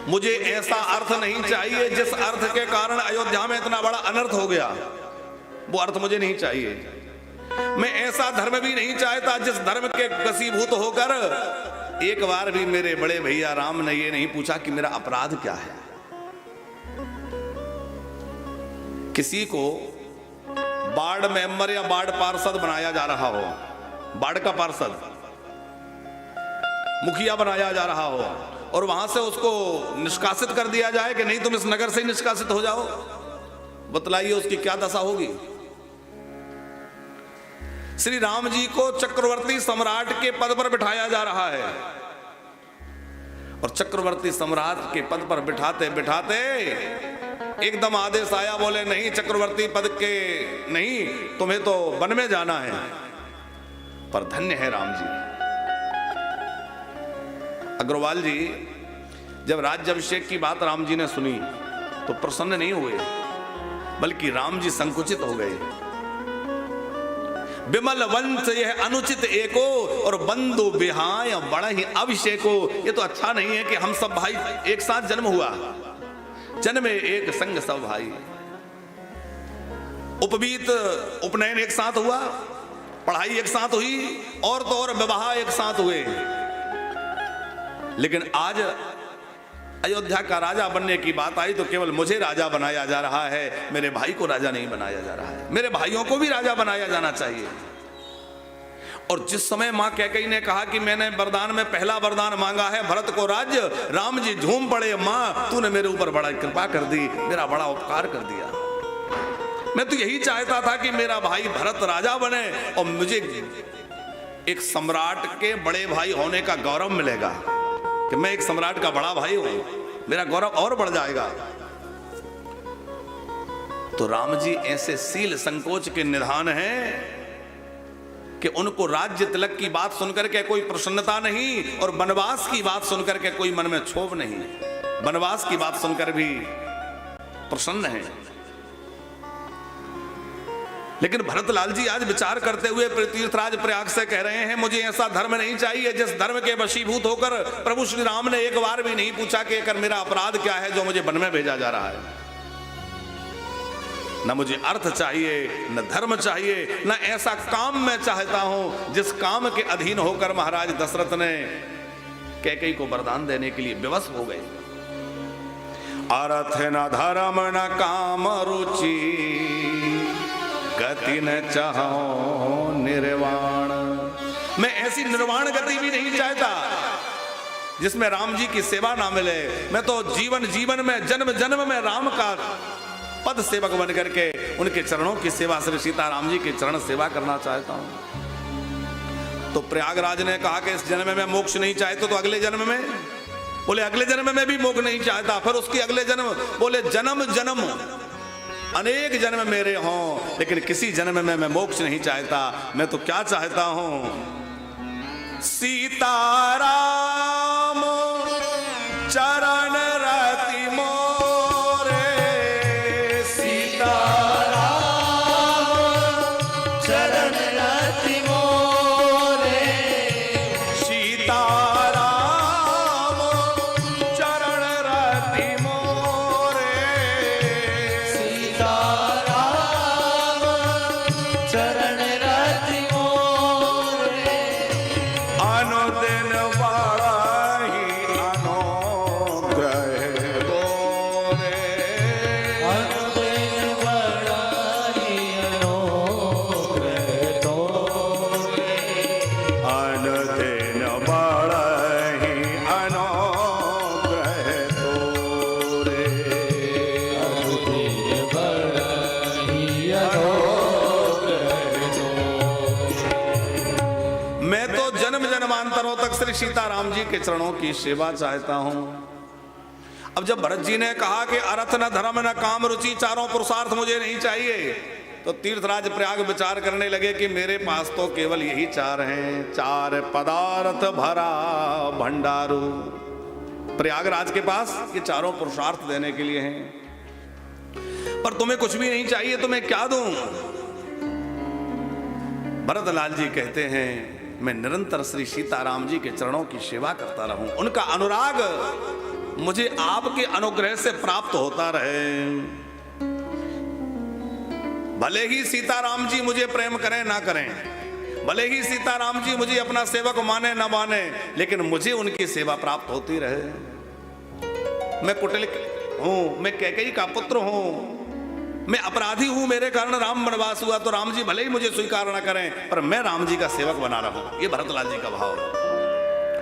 मुझे ऐसा अर्थ नहीं चाहिए जिस अर्थ के कारण अयोध्या में इतना बड़ा अनर्थ हो गया, वो अर्थ मुझे नहीं चाहिए। मैं ऐसा धर्म भी नहीं चाहता जिस धर्म के वशीभूत होकर एक बार भी मेरे बड़े भैया राम ने ये नहीं पूछा कि मेरा अपराध क्या है। किसी को वार्ड मेंबर या वार्ड पार्षद बनाया जा रहा हो, वार्ड का पार्षद मुखिया बनाया जा रहा हो, और वहां से उसको निष्कासित कर दिया जाए कि नहीं तुम इस नगर से ही निष्कासित हो जाओ, बतलाइए उसकी क्या दशा होगी। श्री राम जी को चक्रवर्ती सम्राट के पद पर बिठाया जा रहा है, और चक्रवर्ती सम्राट के पद पर बिठाते बिठाते एकदम आदेश आया, बोले नहीं चक्रवर्ती पद के नहीं, तुम्हें तो वन में जाना है। पर धन्य है राम जी। अग्रवाल जी जब राज्याभिषेक की बात राम जी ने सुनी तो प्रसन्न नहीं हुए, बल्कि राम जी संकुचित हो गए। विमल वंश यह अनुचित एको, और बंधु बिहाय बड़ा ही अभिषेको। ये तो अच्छा नहीं है कि हम सब भाई एक साथ जन्म हुआ, जन्मे एक संग सब भाई, उपवीत उपनयन एक साथ हुआ, पढ़ाई एक साथ हुई, और तो और विवाह एक साथ हुए, लेकिन आज अयोध्या का राजा बनने की बात आई तो केवल मुझे राजा बनाया जा रहा है, मेरे भाई को राजा नहीं बनाया जा रहा है। मेरे भाइयों को भी राजा बनाया जाना चाहिए। और जिस समय मां कैकेयी ने कहा कि मैंने वरदान में पहला वरदान मांगा है भरत को राज्य, राम जी झूम पड़े, मां तूने मेरे ऊपर बड़ा कृपा कर दी, मेरा बड़ा उपकार कर दिया। मैं तो यही चाहता था कि मेरा भाई भरत राजा बने और मुझे एक सम्राट के बड़े भाई होने का गौरव मिलेगा कि मैं एक सम्राट का बड़ा भाई हूं, मेरा गौरव और बढ़ जाएगा। तो राम जी ऐसे सील संकोच के निधान हैं कि उनको राज्य तिलक की बात सुनकर के कोई प्रसन्नता नहीं, और वनवास की बात सुनकर के कोई मन में क्षोभ नहीं, वनवास की बात सुनकर भी प्रसन्न है। लेकिन भरतलाल जी आज विचार करते हुए तीर्थराज प्रयाग से कह रहे हैं मुझे ऐसा धर्म नहीं चाहिए जिस धर्म के वशीभूत होकर प्रभु श्री राम ने एक बार भी नहीं पूछा कि कर मेरा अपराध क्या है जो मुझे वन में भेजा जा रहा है। न मुझे अर्थ चाहिए, न धर्म चाहिए, न ऐसा काम मैं चाहता हूं जिस काम के अधीन होकर महाराज दशरथ ने कैकेयी को वरदान देने के लिए विवश हो गए। अर्थ न धर्म न काम रुचि, गति न चाहो निर्वाण। मैं ऐसी निर्वाण गति भी नहीं चाहता जिसमें राम जी की सेवा ना मिले। मैं तो जीवन जीवन में जन्म जन्म में राम का पद सेवक बन करके उनके चरणों की सेवा, श्री सीताराम जी की चरण सेवा करना चाहता हूं। तो प्रयागराज ने कहा कि इस जन्म में मोक्ष नहीं चाहते तो अगले जन्म में, बोले अगले जन्म में भी मोक्ष नहीं चाहता। फिर उसकी अगले जन्म, बोले जन्म जन्म अनेक जन्म मेरे हों, लेकिन किसी जन्म में मैं मोक्ष नहीं चाहता। मैं तो क्या चाहता हूं, सीताराम चरण रति मोरे, सीताराम चरण रति मोरे, सीताराम चरण रति मोरे, सीताराम चरण रति मोरे, अनुदिन बढ़हि अनुग्रह तोरे, अनुदिन बढ़हि अनुग्रह तोरे, अनुदिन बढ़हि अनुग्रह तोरे, अनुदिन बढ़हि अनुग्रह तोरे। मैं तो जन्म जन्मांतरों तक श्री सीताराम जी के चरणों की सेवा चाहता हूं। अब जब भरत जी ने कहा कि अर्थ न धर्म न काम रुचि, चारों पुरुषार्थ मुझे नहीं चाहिए, तो तीर्थराज प्रयाग विचार करने लगे कि मेरे पास तो केवल यही चार हैं, चार पदार्थ भरा भंडारू। प्रयागराज के पास ये चारों पुरुषार्थ देने के लिए हैं, पर तुम्हें कुछ भी नहीं चाहिए तो मैं क्या दूं। भरतलाल जी कहते हैं मैं निरंतर श्री सीताराम जी के चरणों की सेवा करता रहूं, उनका अनुराग मुझे आपके अनुग्रह से प्राप्त होता रहे। भले ही सीताराम जी मुझे प्रेम करें ना करें, भले ही सीताराम जी मुझे अपना सेवक माने ना माने, लेकिन मुझे उनकी सेवा प्राप्त होती रहे। मैं कुटिल हूं, मैं कैकेयी का पुत्र हूं, मैं अपराधी हूं, मेरे कारण राम वनवास हुआ, तो राम जी भले ही मुझे स्वीकार ना करें, पर मैं राम जी का सेवक बना रहूं। ये भरतलाल जी का भाव है।